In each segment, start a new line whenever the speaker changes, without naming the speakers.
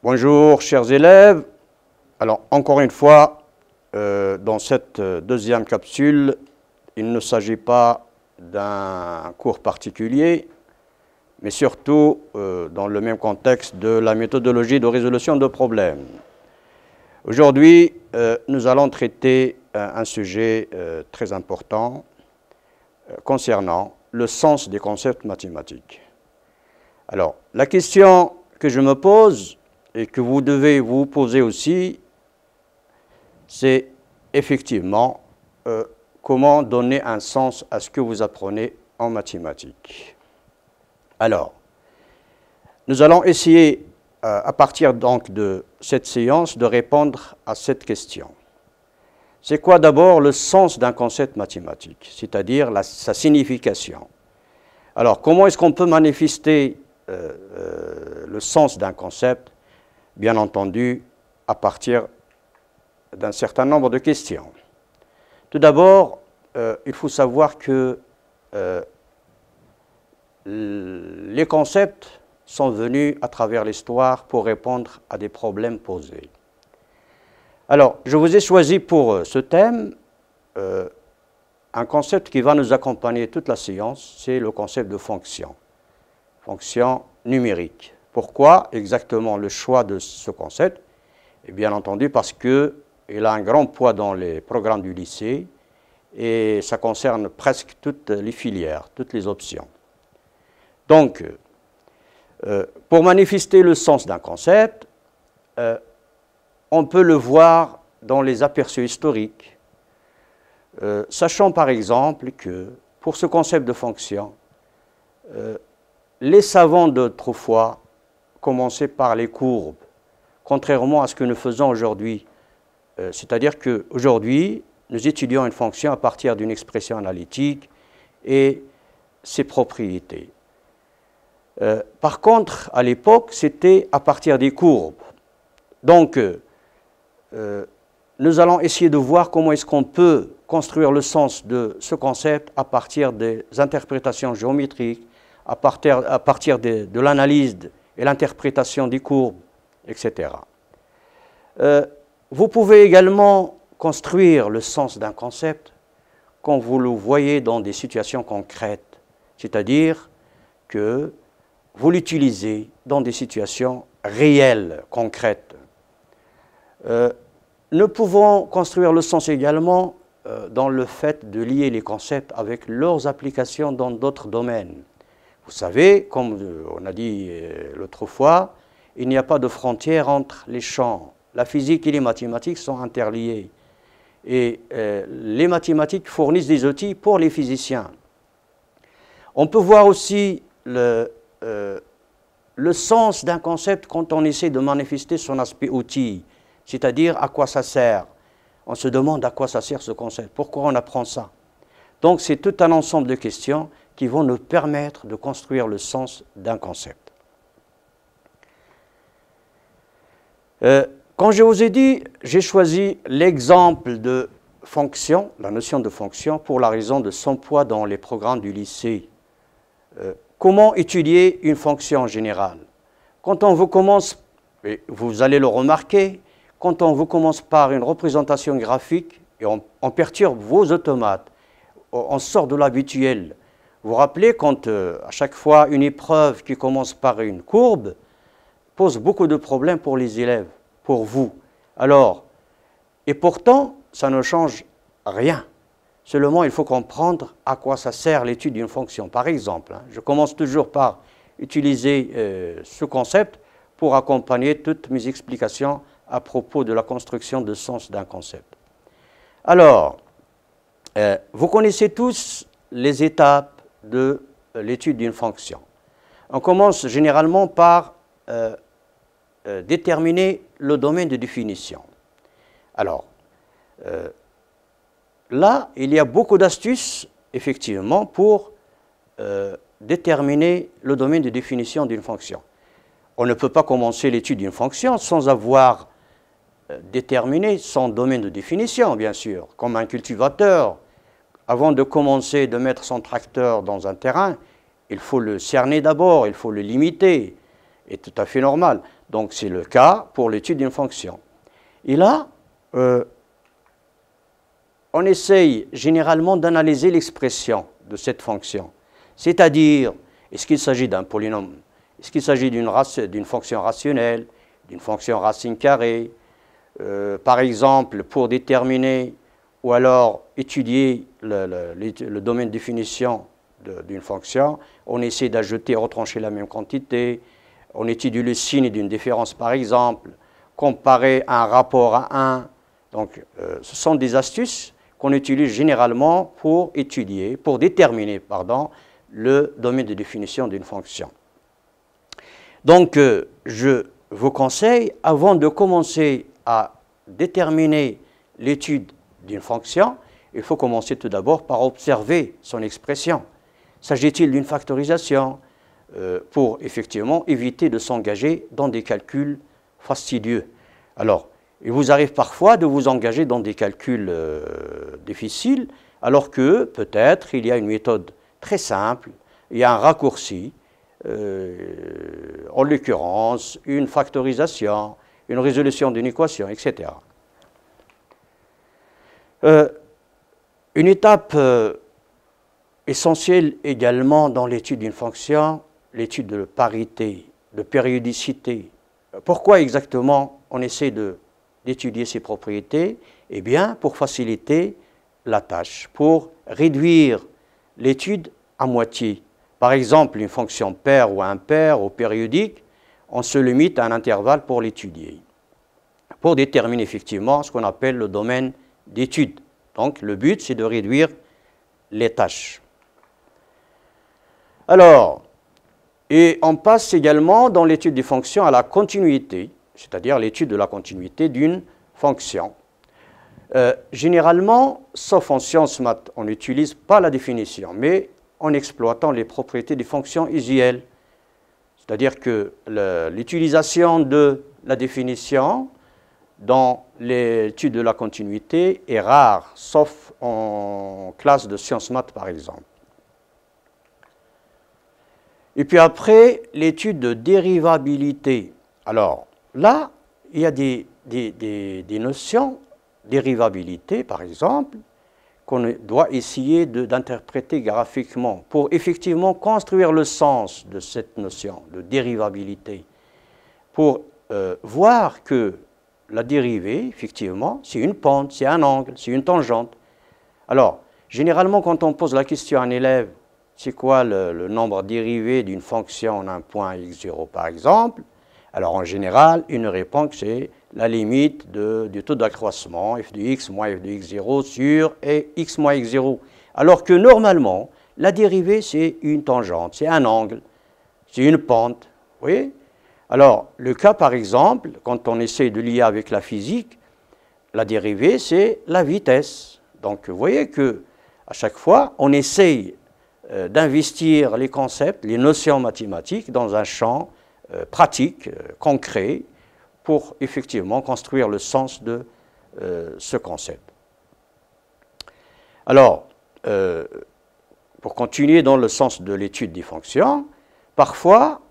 Bonjour chers élèves. Alors encore une fois, dans cette deuxième capsule, il ne s'agit pas d'un cours particulier, mais surtout dans le même contexte de la méthodologie de résolution de problèmes. Aujourd'hui, nous allons traiter un sujet très important concernant le sens des concepts mathématiques. Alors, la question que je me pose et que vous devez vous poser aussi, c'est effectivement comment donner un sens à ce que vous apprenez en mathématiques. Alors, nous allons essayer, à partir donc de cette séance, de répondre à cette question. C'est quoi d'abord le sens d'un concept mathématique, c'est-à-dire sa signification? Alors, comment est-ce qu'on peut manifester le sens d'un concept? Bien entendu, à partir d'un certain nombre de questions. Tout d'abord, il faut savoir que les concepts sont venus à travers l'histoire pour répondre à des problèmes posés. Alors, je vous ai choisi pour ce thème un concept qui va nous accompagner toute la séance, c'est le concept de fonction numérique. Pourquoi exactement le choix de ce concept? Et bien entendu parce qu'il a un grand poids dans les programmes du lycée et ça concerne presque toutes les filières, toutes les options. Donc, pour manifester le sens d'un concept, on peut le voir dans les aperçus historiques. Sachant par exemple que pour ce concept de fonction, les savants d'autrefois commençaient par les courbes, contrairement à ce que nous faisons aujourd'hui. C'est-à-dire qu'aujourd'hui, nous étudions une fonction à partir d'une expression analytique et ses propriétés. Par contre, à l'époque, c'était à partir des courbes. Donc, nous allons essayer de voir comment est-ce qu'on peut construire le sens de ce concept à partir des interprétations géométriques, à partir de l'analyse et l'interprétation des courbes, etc. Vous pouvez également construire le sens d'un concept quand vous le voyez dans des situations concrètes, c'est-à-dire que vous l'utilisez dans des situations réelles, concrètes. Nous pouvons construire le sens également dans le fait de lier les concepts avec leurs applications dans d'autres domaines. Vous savez, comme on a dit l'autre fois, il n'y a pas de frontière entre les champs. La physique et les mathématiques sont interliées. Et les mathématiques fournissent des outils pour les physiciens. On peut voir aussi le sens d'un concept quand on essaie de manifester son aspect outil, c'est-à-dire à quoi ça sert. On se demande à quoi ça sert ce concept, pourquoi on apprend ça. Donc c'est tout un ensemble de questions qui vont nous permettre de construire le sens d'un concept. Quand je vous ai dit, j'ai choisi l'exemple de fonction, la notion de fonction, pour la raison de son poids dans les programmes du lycée. Comment étudier une fonction en général? Quand on vous commence, et vous allez le remarquer, quand on vous commence par une représentation graphique, et on perturbe vos automates, on sort de l'habituel. Vous vous rappelez quand à chaque fois une épreuve qui commence par une courbe pose beaucoup de problèmes pour les élèves, pour vous. Alors, et pourtant, ça ne change rien. Seulement, il faut comprendre à quoi ça sert l'étude d'une fonction. Par exemple, je commence toujours par utiliser ce concept pour accompagner toutes mes explications à propos de la construction de sens d'un concept. Alors, vous connaissez tous les étapes de l'étude d'une fonction. On commence généralement par déterminer le domaine de définition. Alors, là, il y a beaucoup d'astuces, effectivement, pour déterminer le domaine de définition d'une fonction. On ne peut pas commencer l'étude d'une fonction sans avoir déterminé son domaine de définition, bien sûr, comme un cultivateur. Avant de commencer de mettre son tracteur dans un terrain, il faut le cerner d'abord, il faut le limiter. est tout à fait normal. Donc c'est le cas pour l'étude d'une fonction. Et là, on essaye généralement d'analyser l'expression de cette fonction. C'est-à-dire, est-ce qu'il s'agit d'un polynôme? Est-ce qu'il s'agit d'une fonction rationnelle, d'une fonction racine carrée? Par exemple, pour déterminer ou alors étudier le domaine de définition d'une fonction, on essaie d'ajouter et retrancher la même quantité, on étudie le signe d'une différence par exemple, comparer un rapport à 1. Donc, ce sont des astuces qu'on utilise généralement pour étudier, pour déterminer, pardon, le domaine de définition d'une fonction. Donc, je vous conseille, avant de commencer à déterminer l'étude d'une fonction, il faut commencer tout d'abord par observer son expression. S'agit-il d'une factorisation pour effectivement éviter de s'engager dans des calculs fastidieux? Alors, il vous arrive parfois de vous engager dans des calculs difficiles, alors que peut-être il y a une méthode très simple, il y a un raccourci, en l'occurrence une factorisation, une résolution d'une équation, etc. Une étape essentielle également dans l'étude d'une fonction, l'étude de parité, de périodicité. Pourquoi exactement on essaie d'étudier ces propriétés? Eh bien, pour faciliter la tâche, pour réduire l'étude à moitié. Par exemple, une fonction paire ou impaire ou périodique, on se limite à un intervalle pour l'étudier, pour déterminer effectivement ce qu'on appelle le domaine d'étude. Donc, le but, c'est de réduire les tâches. Alors, et on passe également dans l'étude des fonctions à la continuité, c'est-à-dire l'étude de la continuité d'une fonction. Généralement, sauf en sciences maths, on n'utilise pas la définition, mais en exploitant les propriétés des fonctions usuelles. C'est-à-dire que l'utilisation de la définition dans l'étude de la continuité est rare, sauf en classe de sciences maths par exemple. Et puis après, l'étude de dérivabilité. Alors là, il y a des notions, dérivabilité par exemple, qu'on doit essayer d'interpréter graphiquement pour effectivement construire le sens de cette notion de dérivabilité, pour voir que la dérivée, effectivement, c'est une pente, c'est un angle, c'est une tangente. Alors, généralement, quand on pose la question à un élève, c'est quoi le nombre dérivé d'une fonction en un point x0 par exemple? Alors, en général, il nous répond que c'est la limite du taux d'accroissement f de x moins f de x0 sur x moins x0. Alors que normalement, la dérivée, c'est une tangente, c'est un angle, c'est une pente. Vous voyez? Alors, le cas, par exemple, quand on essaie de lier avec la physique, la dérivée, c'est la vitesse. Donc, vous voyez que à chaque fois, on essaye d'investir les concepts, les notions mathématiques dans un champ pratique, concret, pour effectivement construire le sens de ce concept. Alors, pour continuer dans le sens de l'étude des fonctions, parfois,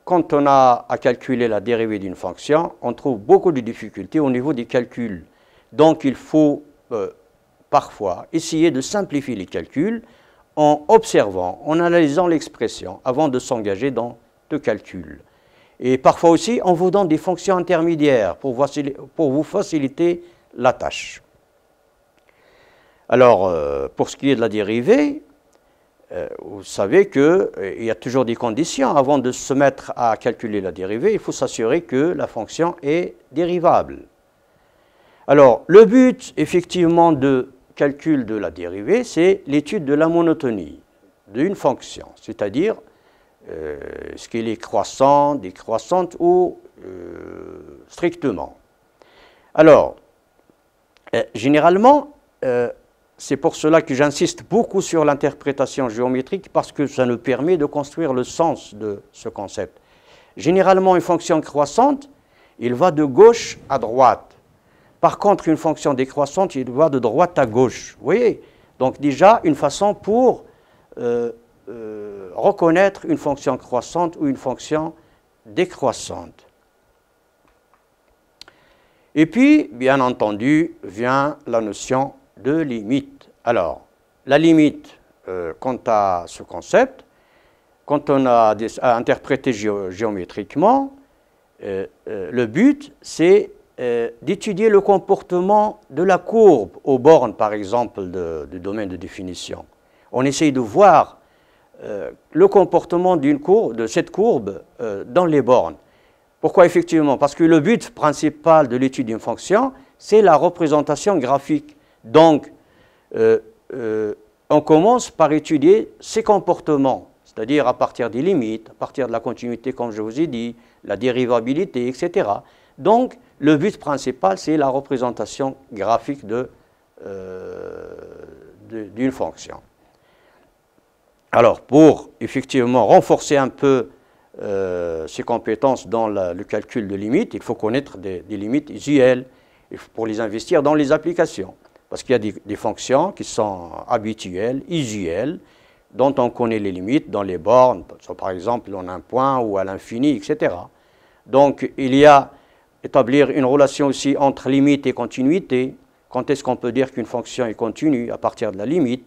quand on a à calculer la dérivée d'une fonction, on trouve beaucoup de difficultés au niveau des calculs. Donc, il faut parfois essayer de simplifier les calculs en observant, en analysant l'expression avant de s'engager dans de calculs. Et parfois aussi, on vous donne des fonctions intermédiaires pour vous faciliter la tâche. Alors, pour ce qui est de la dérivée, vous savez qu'il y a toujours des conditions. Avant de se mettre à calculer la dérivée, il faut s'assurer que la fonction est dérivable. Alors, le but, effectivement, de calcul de la dérivée, c'est l'étude de la monotonie d'une fonction, c'est-à-dire est-ce qu'elle est croissante, décroissante ou strictement. Alors, généralement, c'est pour cela que j'insiste beaucoup sur l'interprétation géométrique, parce que ça nous permet de construire le sens de ce concept. Généralement, une fonction croissante, il va de gauche à droite. Par contre, une fonction décroissante, il va de droite à gauche. Vous voyez? Donc déjà, une façon pour reconnaître une fonction croissante ou une fonction décroissante. Et puis, bien entendu, vient la notion de limite. Alors, la limite, quant à ce concept, quand on a interprété géométriquement, le but, c'est d'étudier le comportement de la courbe aux bornes, par exemple, du domaine de définition. On essaye de voir le comportement d'une courbe, de cette courbe dans les bornes. Pourquoi effectivement? Parce que le but principal de l'étude d'une fonction, c'est la représentation graphique. Donc, on commence par étudier ces comportements, c'est-à-dire à partir des limites, à partir de la continuité, comme je vous ai dit, la dérivabilité, etc. Donc, le but principal, c'est la représentation graphique d'une fonction. Alors, pour effectivement renforcer un peu ces compétences dans le calcul de limites, il faut connaître des limites usuelles pour les investir dans les applications. Parce qu'il y a des fonctions qui sont habituelles, usuelles, dont on connaît les limites dans les bornes, par exemple en un point ou à l'infini, etc. Donc, il y a établir une relation aussi entre limite et continuité. Quand est-ce qu'on peut dire qu'une fonction est continue? À partir de la limite.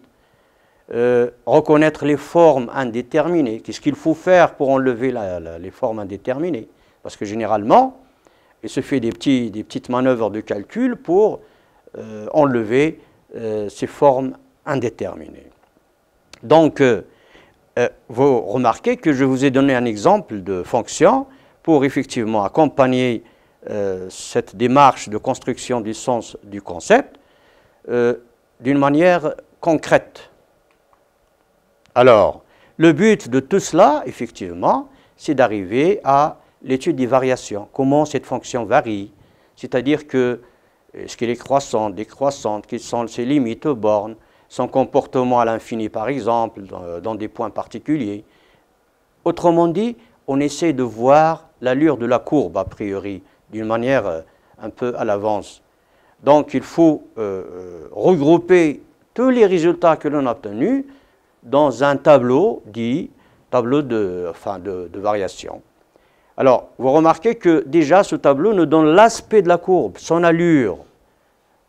Reconnaître les formes indéterminées. Qu'est-ce qu'il faut faire pour enlever les formes indéterminées? Parce que généralement, il se fait des petites manœuvres de calcul pour enlever ces formes indéterminées. Donc, vous remarquez que je vous ai donné un exemple de fonction pour effectivement accompagner cette démarche de construction du sens du concept d'une manière concrète. Alors, le but de tout cela, effectivement, c'est d'arriver à l'étude des variations. Comment cette fonction varie, c'est-à-dire que est-ce qu'elle est croissante, décroissante, quelles sont ses limites aux bornes, son comportement à l'infini par exemple, dans des points particuliers. Autrement dit, on essaie de voir l'allure de la courbe a priori, d'une manière un peu à l'avance. Donc il faut regrouper tous les résultats que l'on a obtenus dans un tableau dit tableau de variation. Alors, vous remarquez que déjà ce tableau nous donne l'aspect de la courbe, son allure.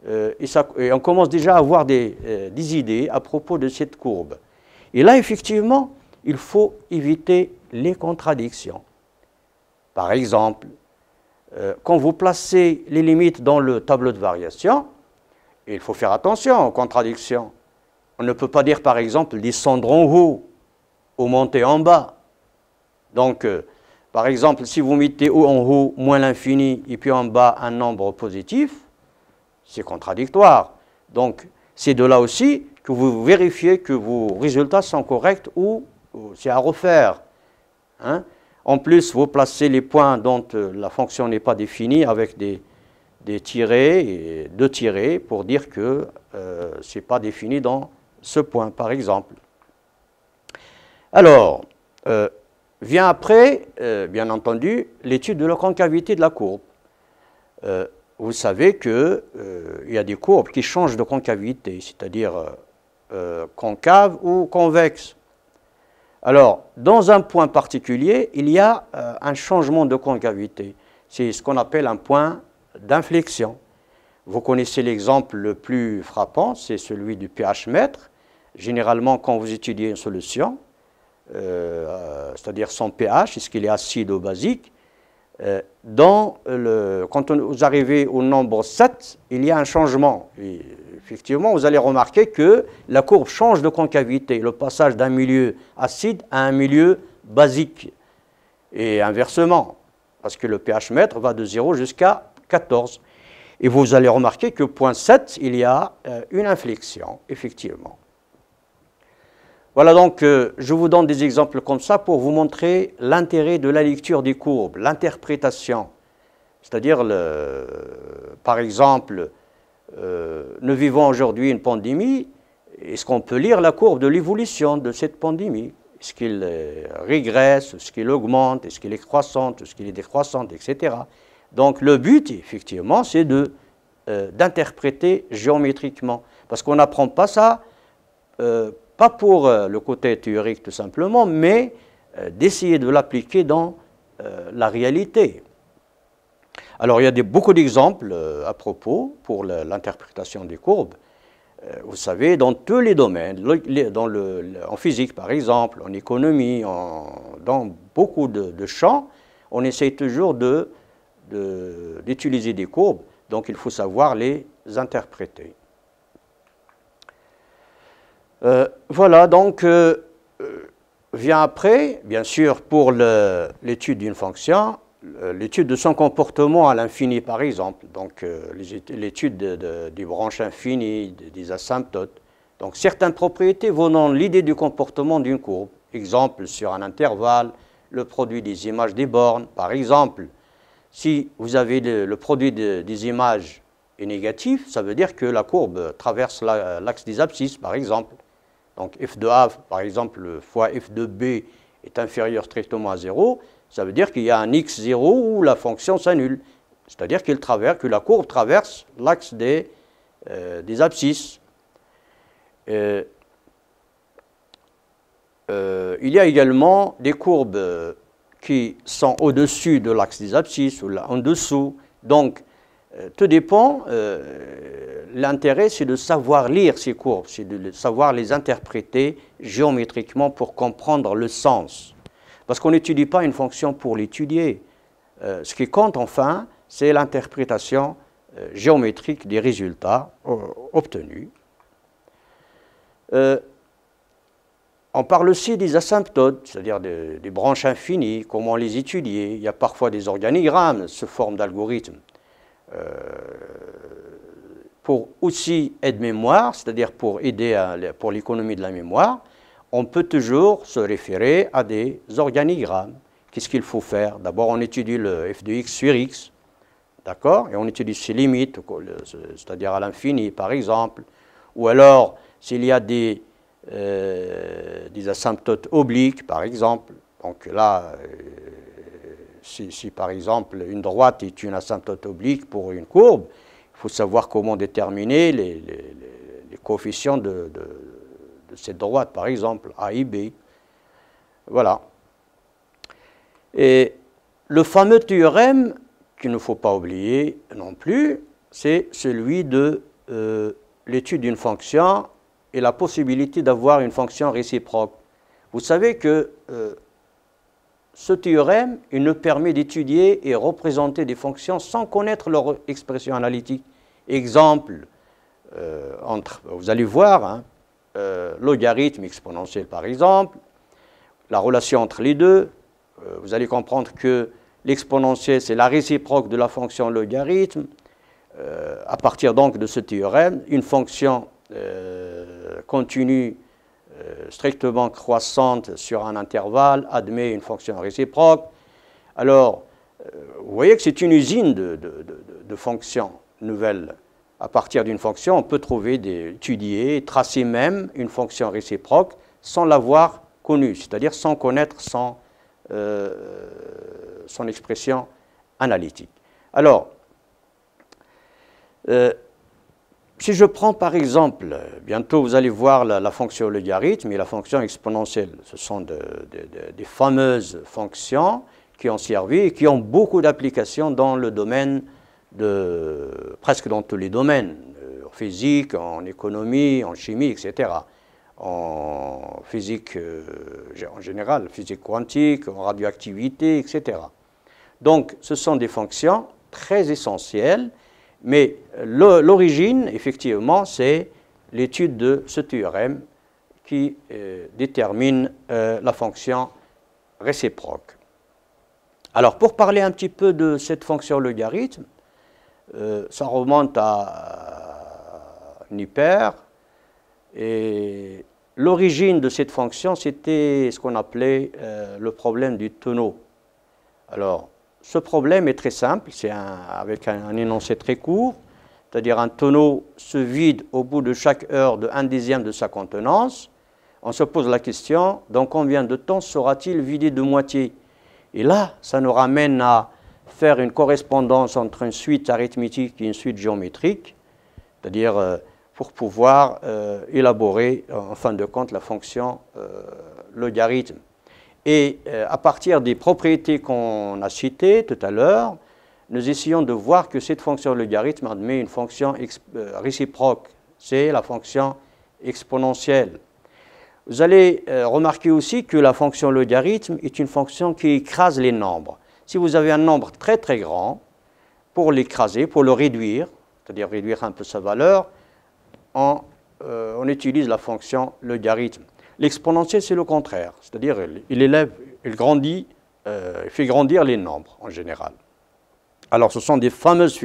Et on commence déjà à avoir des idées à propos de cette courbe. Et là, effectivement, il faut éviter les contradictions. Par exemple, quand vous placez les limites dans le tableau de variation, il faut faire attention aux contradictions. On ne peut pas dire, par exemple, descendre en haut ou monter en bas. Donc, par exemple, si vous mettez en haut moins l'infini et puis en bas un nombre positif, c'est contradictoire. Donc, c'est de là aussi que vous vérifiez que vos résultats sont corrects ou c'est à refaire. Hein? En plus, vous placez les points dont la fonction n'est pas définie avec des tirets, et deux tirets, pour dire que ce n'est pas défini dans ce point, par exemple. Alors, vient après, bien entendu, l'étude de la concavité de la courbe. Vous savez qu'il y a des courbes qui changent de concavité, c'est-à-dire concave ou convexe. Alors, dans un point particulier, il y a un changement de concavité. C'est ce qu'on appelle un point d'inflexion. Vous connaissez l'exemple le plus frappant, c'est celui du pH mètre. Généralement, quand vous étudiez une solution, c'est-à-dire son pH, est-ce qu'il est acide ou basique, quand vous arrivez au nombre 7, il y a un changement. Et effectivement, vous allez remarquer que la courbe change de concavité, le passage d'un milieu acide à un milieu basique. Et inversement, parce que le pH mètre va de 0 jusqu'à 14. Et vous allez remarquer que point 7, il y a une inflexion, effectivement. Voilà donc, je vous donne des exemples comme ça pour vous montrer l'intérêt de la lecture des courbes, l'interprétation. C'est-à-dire, par exemple, nous vivons aujourd'hui une pandémie, est-ce qu'on peut lire la courbe de l'évolution de cette pandémie? Est-ce qu'il régresse, est-ce qu'il augmente, est-ce qu'il est croissante, est-ce qu'il est décroissante, etc. Donc le but, effectivement, c'est d'interpréter géométriquement. Parce qu'on n'apprend pas ça, pas pour le côté théorique tout simplement, mais d'essayer de l'appliquer dans la réalité. Alors, il y a beaucoup d'exemples à propos pour l'interprétation des courbes. Vous savez, dans tous les domaines, en physique par exemple, en économie, dans beaucoup de champs, on essaye toujours d'utiliser des courbes, donc il faut savoir les interpréter. Voilà, donc vient après, bien sûr, pour l'étude d'une fonction, l'étude de son comportement à l'infini, par exemple, donc l'étude des branches infinies, des asymptotes. Donc certaines propriétés vont dans l'idée du comportement d'une courbe. Exemple, sur un intervalle, le produit des images des bornes. Par exemple, si vous avez le produit des images est négatif, ça veut dire que la courbe traverse l'axe des abscisses, par exemple. Donc f de A, par exemple, fois f de B est inférieur strictement à 0. Ça veut dire qu'il y a un x0 où la fonction s'annule, c'est-à-dire que la courbe traverse l'axe des abscisses. Il y a également des courbes qui sont au-dessus de l'axe des abscisses ou en dessous. Donc, tout dépend. L'intérêt, c'est de savoir lire ces courbes, c'est de savoir les interpréter géométriquement pour comprendre le sens. Parce qu'on n'étudie pas une fonction pour l'étudier. Ce qui compte, enfin, c'est l'interprétation géométrique des résultats obtenus. On parle aussi des asymptotes, c'est-à-dire des branches infinies, comment les étudier. Il y a parfois des organigrammes sous forme d'algorithmes. Pour aussi aide-mémoire, c'est-à-dire pour aider pour l'économie de la mémoire, on peut toujours se référer à des organigrammes. Qu'est-ce qu'il faut faire? D'abord, on étudie le f de x sur x, d'accord? Et on étudie ses limites, c'est-à-dire à l'infini, par exemple. Ou alors, s'il y a des asymptotes obliques, par exemple. Donc là, si par exemple une droite est une asymptote oblique pour une courbe, il faut savoir comment déterminer les coefficients de cette droite, par exemple, A et B. Voilà. Et le fameux théorème qu'il ne faut pas oublier non plus, c'est celui de l'étude d'une fonction et la possibilité d'avoir une fonction réciproque. Vous savez que ce théorème, il nous permet d'étudier et représenter des fonctions sans connaître leur expression analytique. Exemple, vous allez voir, hein, logarithme exponentiel par exemple, la relation entre les deux, vous allez comprendre que l'exponentielle c'est la réciproque de la fonction logarithme. À partir donc de ce théorème, une fonction continue strictement croissante sur un intervalle admet une fonction réciproque. Alors, vous voyez que c'est une usine de fonctions nouvelles. À partir d'une fonction, on peut trouver, étudier, tracer même une fonction réciproque sans l'avoir connue, c'est-à-dire sans connaître son expression analytique. Alors, si je prends par exemple, bientôt vous allez voir la fonction logarithme et la fonction exponentielle. Ce sont des fameuses fonctions qui ont servi et qui ont beaucoup d'applications dans le domaine presque dans tous les domaines, en physique, en économie, en chimie, etc. En physique en général, physique quantique, en radioactivité, etc. Donc, ce sont des fonctions très essentielles, mais l'origine, effectivement, c'est l'étude de ce théorème qui détermine la fonction réciproque. Alors, pour parler un petit peu de cette fonction logarithme, ça remonte à Nipper, et l'origine de cette fonction, c'était ce qu'on appelait le problème du tonneau. Alors, ce problème est très simple, c'est avec un énoncé très court, c'est-à-dire un tonneau se vide au bout de chaque heure de 1/10 de sa contenance. On se pose la question, dans combien de temps sera-t-il vidé de moitié? Et là, ça nous ramène à faire une correspondance entre une suite arithmétique et une suite géométrique, c'est-à-dire pour pouvoir élaborer, en fin de compte, la fonction logarithme. Et à partir des propriétés qu'on a citées tout à l'heure, nous essayons de voir que cette fonction logarithme admet une fonction réciproque. C'est la fonction exponentielle. Vous allez remarquer aussi que la fonction logarithme est une fonction qui écrase les nombres. Si vous avez un nombre très très grand, pour l'écraser, pour le réduire, c'est-à-dire réduire un peu sa valeur, on utilise la fonction logarithme. L'exponentielle, c'est le contraire, c'est-à-dire il grandit, il fait grandir les nombres en général. Alors, ce sont des fameuses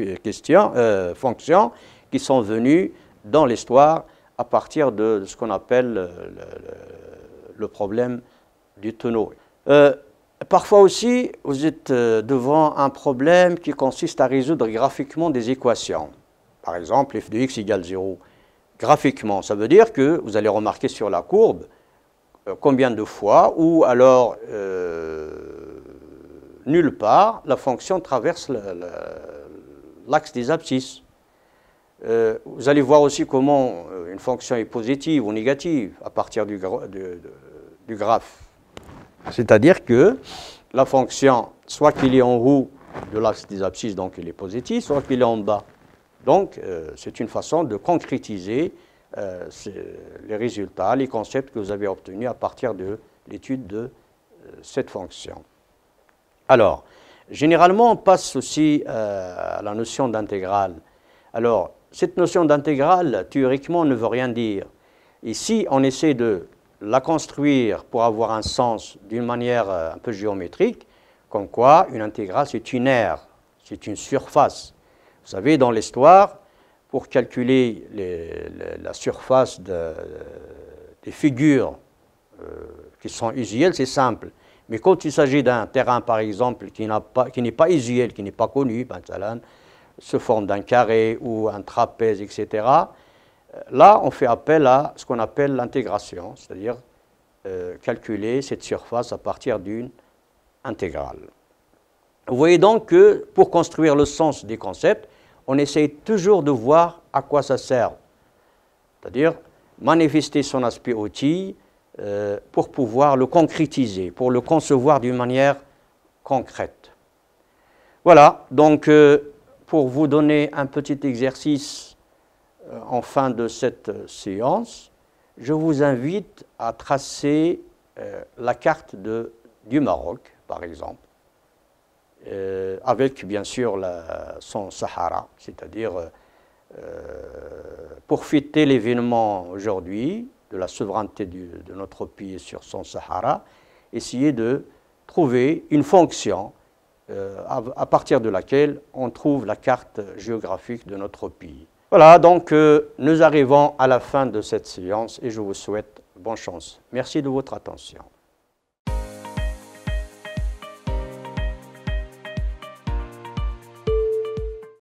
fonctions qui sont venues dans l'histoire à partir de ce qu'on appelle le problème du tonneau. Parfois aussi, vous êtes devant un problème qui consiste à résoudre graphiquement des équations. Par exemple, f de x égale 0. Graphiquement, ça veut dire que vous allez remarquer sur la courbe combien de fois, ou alors nulle part, la fonction traverse l'axe des abscisses. Vous allez voir aussi comment une fonction est positive ou négative à partir du graphe. C'est-à-dire que la fonction, soit qu'il est en haut de l'axe des abscisses, donc il est positif, soit qu'il est en bas. Donc, c'est une façon de concrétiser les résultats, les concepts que vous avez obtenus à partir de l'étude de cette fonction. Alors, généralement, on passe aussi à la notion d'intégrale. Alors, cette notion d'intégrale, théoriquement, ne veut rien dire. Ici, on essaie de la construire pour avoir un sens d'une manière un peu géométrique, comme quoi une intégrale, c'est une aire, c'est une surface. Vous savez, dans l'histoire, pour calculer la surface des figures qui sont usuelles, c'est simple. Mais quand il s'agit d'un terrain, par exemple, qui n'est pas usuel, qui n'est pas connu, se forme d'un carré ou un trapèze, etc., là, on fait appel à ce qu'on appelle l'intégration, c'est-à-dire calculer cette surface à partir d'une intégrale. Vous voyez donc que pour construire le sens des concepts, on essaye toujours de voir à quoi ça sert, c'est-à-dire manifester son aspect outil pour pouvoir le concrétiser, pour le concevoir d'une manière concrète. Voilà, donc pour vous donner un petit exercice en fin de cette séance, je vous invite à tracer la carte du Maroc, par exemple, avec bien sûr son Sahara, c'est-à-dire pour fêter l'événement aujourd'hui de la souveraineté de notre pays sur son Sahara, essayer de trouver une fonction à partir de laquelle on trouve la carte géographique de notre pays. Voilà, donc nous arrivons à la fin de cette séance et je vous souhaite bonne chance. Merci de votre attention.